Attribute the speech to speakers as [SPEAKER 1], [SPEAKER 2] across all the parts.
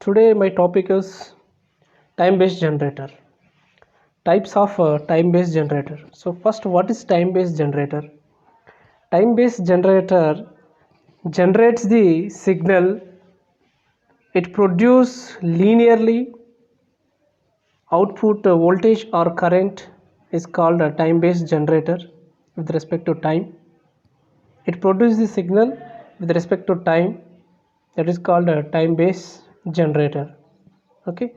[SPEAKER 1] Today my topic is time-based generator. Types of time-based generator. So first, what is time-based generator? Time-based generator generates the signal. It produces linearly. Output voltage or current is called a time-based generator with respect to time. It produces the signal with respect to time, that is called a time-based generator. Okay.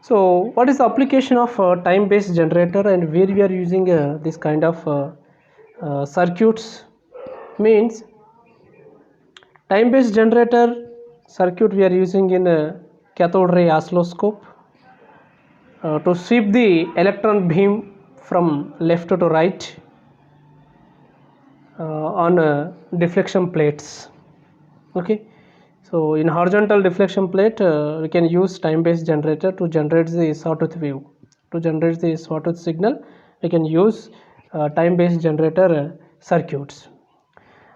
[SPEAKER 1] So what is the application of time-based generator and where we are using this kind of circuits? Means time-based generator circuit we are using in a cathode ray oscilloscope to sweep the electron beam from left to right on deflection plates. Okay. So in horizontal deflection plate we can use time-based generator to generate the sawtooth wave. To generate the sawtooth signal we can use time-based generator circuits.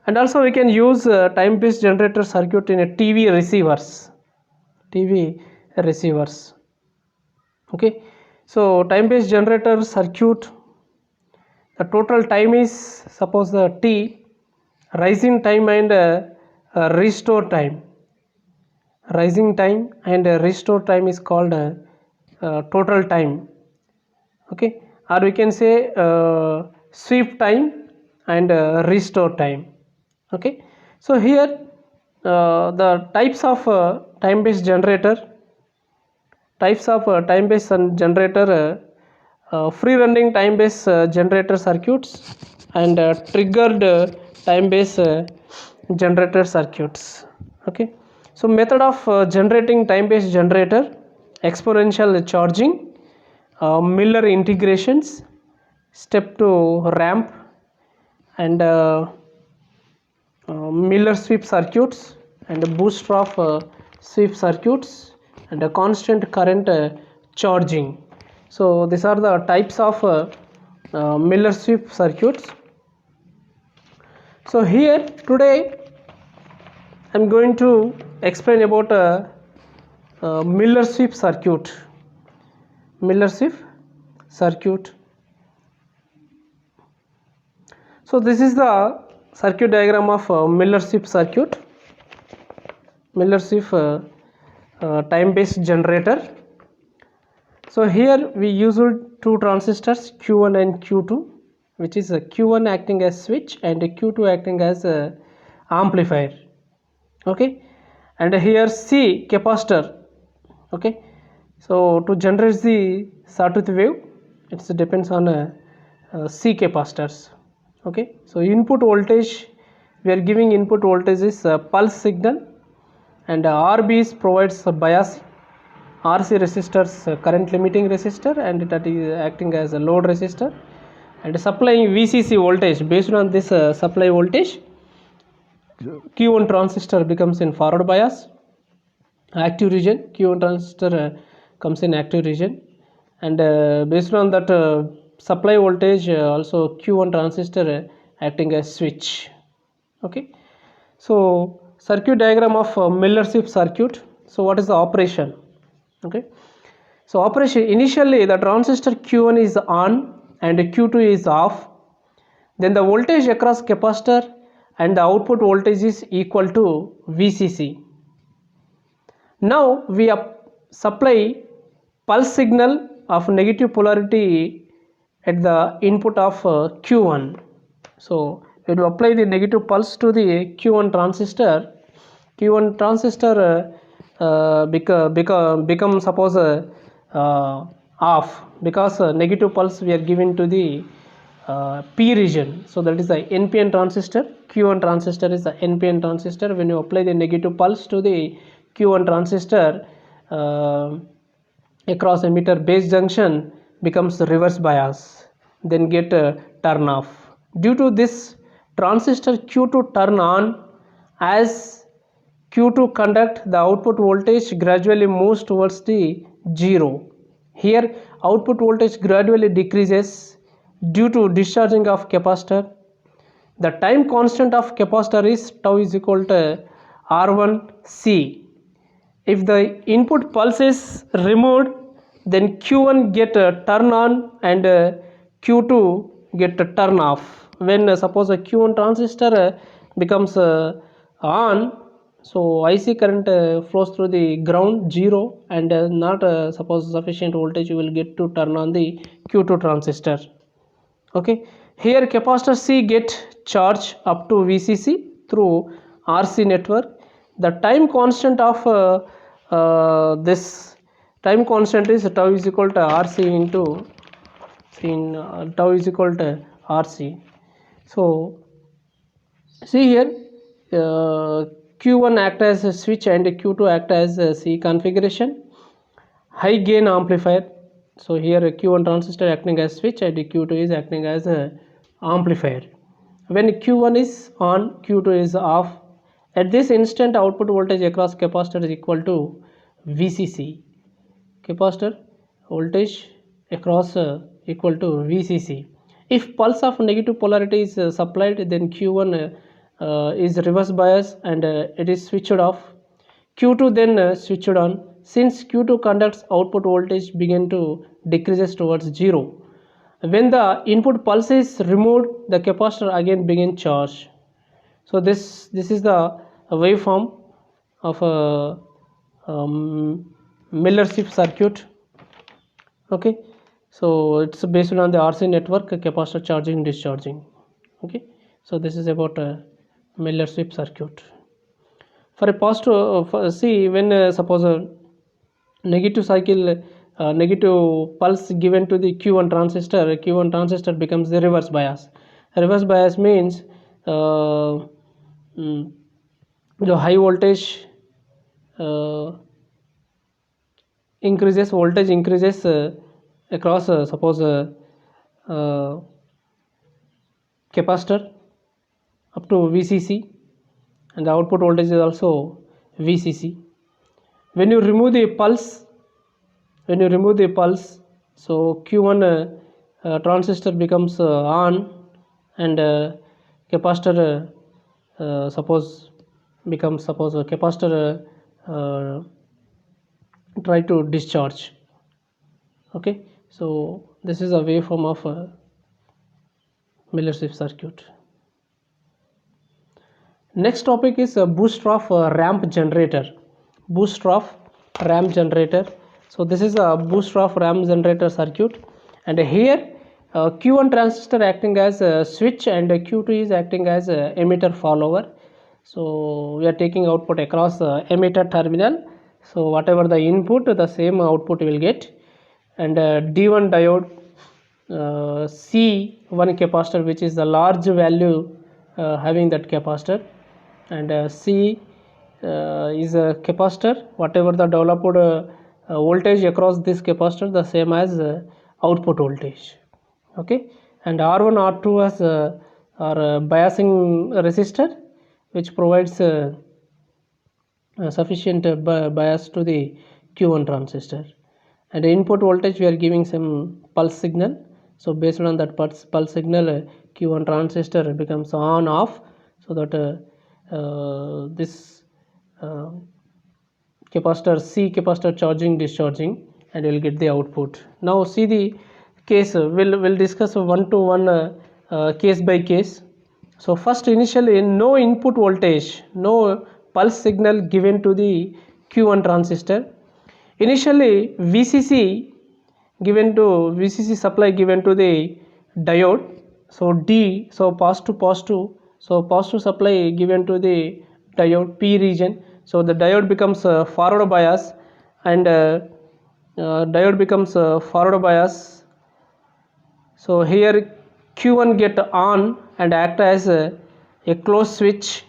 [SPEAKER 1] And also we can use time-based generator circuit in a TV receivers. Okay. So time-based generator circuit, the total time is, suppose the T, rising time and restore time. Rising time and restore time is called total time. Okay. Or we can say sweep time and restore time. Okay. So here the types of time-based generator, free running time-based generator circuits and triggered time-based generator circuits. Okay. So method of generating time-based generator: exponential charging, Miller integrations, step to ramp, and Miller sweep circuits, and booster sweep circuits, and a constant current charging. So these are the types of Miller sweep circuits. So here today I am going to explain about Miller sweep circuit. So this is the circuit diagram of Miller sweep circuit. Miller sweep time-based generator. So here we use two transistors Q1 and Q2, which is Q1 acting as switch and Q2 acting as amplifier. Okay. And here C capacitor. Okay. So to generate the sawtooth wave, it depends on C capacitors. Okay. So input voltage, we are giving input voltage is pulse signal, and RB provides a bias. RC resistors current limiting resistor, and that is acting as a load resistor, and supplying VCC voltage. Based on this supply voltage, Q1 transistor becomes in forward bias, active region. Q1 transistor comes in active region, and based on that supply voltage, also Q1 transistor acting as switch. Okay. So circuit diagram of Miller sweep circuit. So what is the operation? Okay. So operation: initially the transistor Q1 is on and Q2 is off. Then the voltage across capacitor and the output voltage is equal to VCC. Now we supply pulse signal of negative polarity at the input of Q1. So when you apply the negative pulse to the Q1 transistor, become suppose off, because negative pulse we are giving to the P region. So that is the NPN transistor. Q1 transistor is the NPN transistor. When you apply the negative pulse to the Q1 transistor, across emitter base junction becomes reverse bias, then get turn off. Due to this, transistor Q2 turn on. As Q2 conduct, the output voltage gradually moves towards the 0. Here output voltage gradually decreases due to discharging of capacitor. The time constant of capacitor is tau is equal to R1C. If the input pulse is removed, then Q1 get turn on and Q2 get turn off. When suppose a Q1 transistor becomes on, so IC current flows through the ground 0 and not suppose sufficient voltage you will get to turn on the Q2 transistor. Okay, here capacitor C get charge up to VCC through RC network. The time constant of this time constant is tau is equal to RC into tau is equal to RC. So see here Q1 act as a switch and Q2 act as a C configuration. High gain amplifier. So here Q1 transistor acting as switch and Q2 is acting as a amplifier. When Q1 is on, Q2 is off. At this instant, output voltage across capacitor is equal to VCC. Capacitor voltage across equal to VCC. If pulse of negative polarity is supplied, then Q1 is reverse bias and it is switched off. Q2 then switched on. Since Q2 conducts, output voltage begin to decreases towards 0. When the input pulse is removed, the capacitor again begin charge. So this is the waveform of a Miller-Schiff circuit. Okay, so it's based on the RC network, capacitor charging, discharging. Okay, so this is about a Miller-Schiff circuit. For a positive, see when suppose a negative cycle, negative pulse given to the Q1 transistor becomes the reverse bias. Reverse bias means the high voltage voltage increases across suppose capacitor up to VCC, and the output voltage is also VCC. When you remove the pulse, so Q1 transistor becomes on and capacitor suppose a capacitor try to discharge. Okay, so this is a waveform of a Miller-Schiff circuit. Next topic is a booster of ramp generator. So this is a booster of ramp generator circuit, and here Q1 transistor acting as a switch and Q2 is acting as a emitter follower. So we are taking output across emitter terminal. So whatever the input, the same output will get. And D1 diode, C1 capacitor, which is the large value having that capacitor, and C is a capacitor. Whatever the developed voltage across this capacitor, the same as output voltage. Okay, and R1 R2 as are biasing resistor, which provides sufficient bias to the Q1 transistor. And the input voltage we are giving some pulse signal. So based on that pulse signal, Q1 transistor becomes on off, so that this capacitor C capacitor charging, discharging, and we'll get the output. Now see the case, we'll discuss one to one case by case. So first, initially no input voltage, no pulse signal given to the Q1 transistor. Initially VCC supply given to the diode. So D, so positive, so positive supply given to the diode P region. So the diode becomes forward bias, and diode becomes forward bias. So here Q1 get on and act as a closed switch.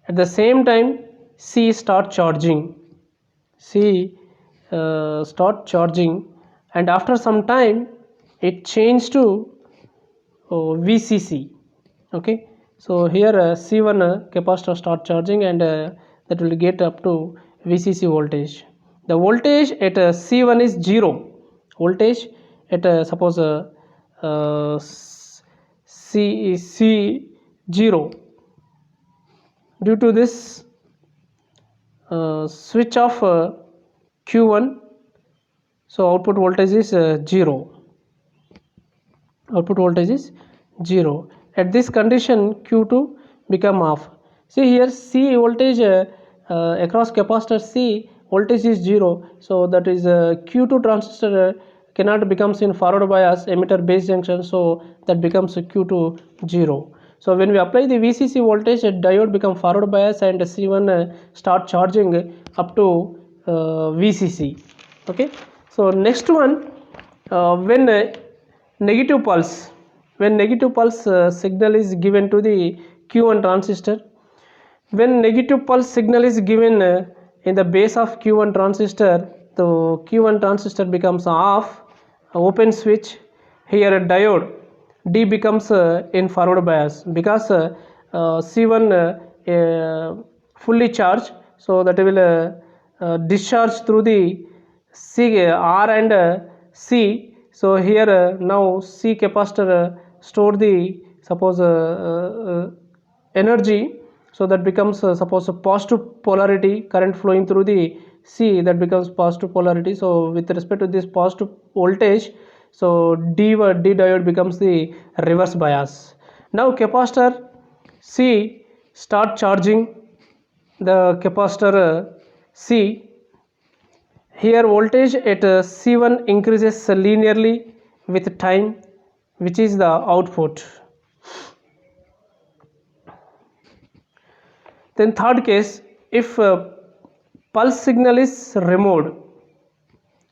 [SPEAKER 1] At the same time C start charging, and after some time it changed to VCC. Okay, so here C1 capacitor start charging, and that will get up to VCC voltage. The voltage at C1 is 0. Voltage at suppose C 0. Due to this switch off Q1, so output voltage is 0. Output voltage is 0. At this condition, Q2 become off. See here, C voltage across capacitor C voltage is 0. So that is Q2 transistor cannot becomes in forward bias emitter base junction. So that becomes Q2 0. So when we apply the VCC voltage, diode become forward bias and C1 start charging up to VCC. Okay. So next one, when negative pulse, when negative pulse signal is given to the Q1 transistor, when negative pulse signal is given in the base of Q1 transistor, the Q1 transistor becomes off, open switch. Here a diode D becomes in forward bias because C1 fully charged, so that will discharge through the C, R and C. So here now C capacitor store the suppose energy, so that becomes suppose a positive polarity current flowing through the C, that becomes positive polarity. So with respect to this positive voltage, so D diode becomes the reverse bias. Now capacitor C start charging the capacitor C. Here voltage at C1 increases linearly with time, which is the output. Then third case, if pulse signal is removed,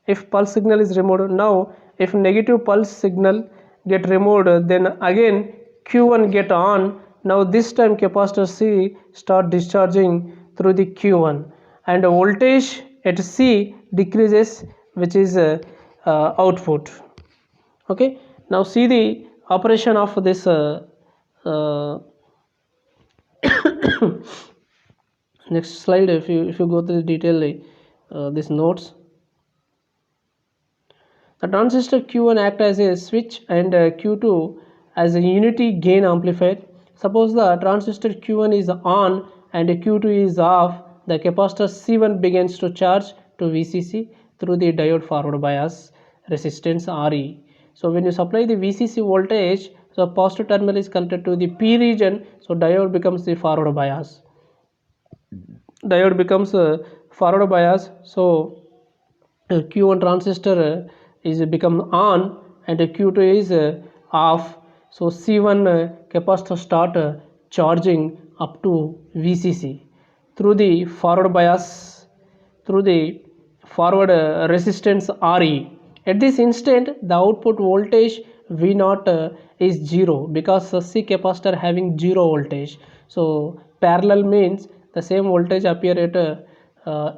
[SPEAKER 1] if pulse signal is removed, now if negative pulse signal get removed, then again Q1 get on. Now this time capacitor C start discharging through the Q1 and voltage at C decreases, which is output. Okay, now see the operation of this next slide. If you go to the detail this notes, the transistor Q1 act as a switch and Q2 as a unity gain amplifier. Suppose the transistor Q1 is on and Q2 is off, the capacitor C1 begins to charge to VCC through the diode forward bias resistance RE. So when you supply the VCC voltage, so positive terminal is connected to the P region, so diode becomes the forward bias. Diode becomes forward bias, so Q1 transistor is become on and Q2 is off. So C1 capacitor start charging up to VCC through the forward bias, through the forward resistance RE. At this instant, the output voltage V0 is 0 because C capacitor having 0 voltage. So parallel means the same voltage appear at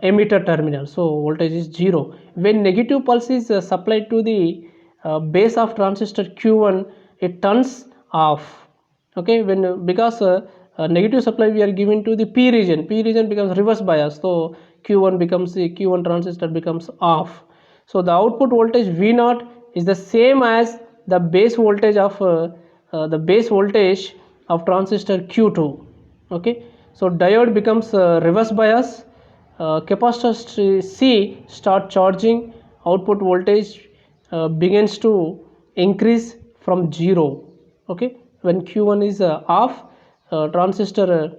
[SPEAKER 1] emitter terminal, so voltage is 0. When negative pulse is supplied to the base of transistor Q1, it turns off. Okay, when because negative supply we are giving to the P region becomes reverse bias, so Q1 becomes the Q1 transistor becomes off. So the output voltage V0 is the same as the base voltage of transistor Q2. Okay, so diode becomes reverse bias, capacitor C start charging, output voltage begins to increase from 0. Okay, when Q1 is off, transistor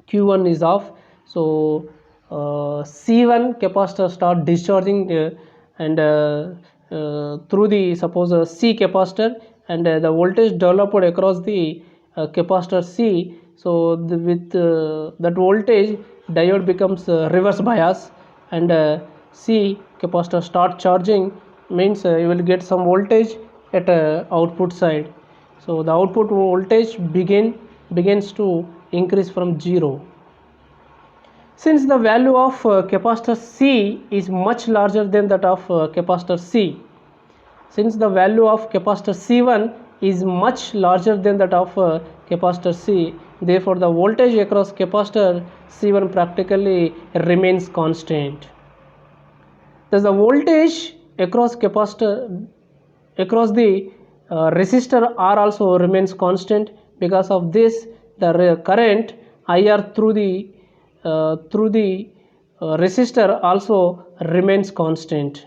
[SPEAKER 1] Q1 is off, so C1 capacitor start discharging and through the suppose C capacitor, and the voltage developed across the capacitor C. So with that voltage, diode becomes reverse bias and C capacitor start charging, means you will get some voltage at output side. So the output voltage begins to increase from 0. Since the value of capacitor C is much larger than that of capacitor C, since the value of capacitor C1 is much larger than that of capacitor C, therefore the voltage across capacitor C1 practically remains constant. Thus the voltage across capacitor, across the resistor R also remains constant. Because of this, the current IR through the resistor also remains constant.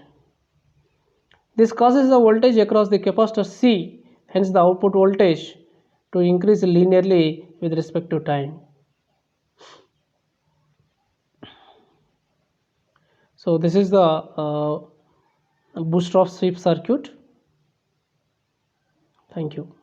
[SPEAKER 1] This causes the voltage across the capacitor C, hence the output voltage, to increase linearly with respect to time. So this is the booster off sweep circuit. Thank you.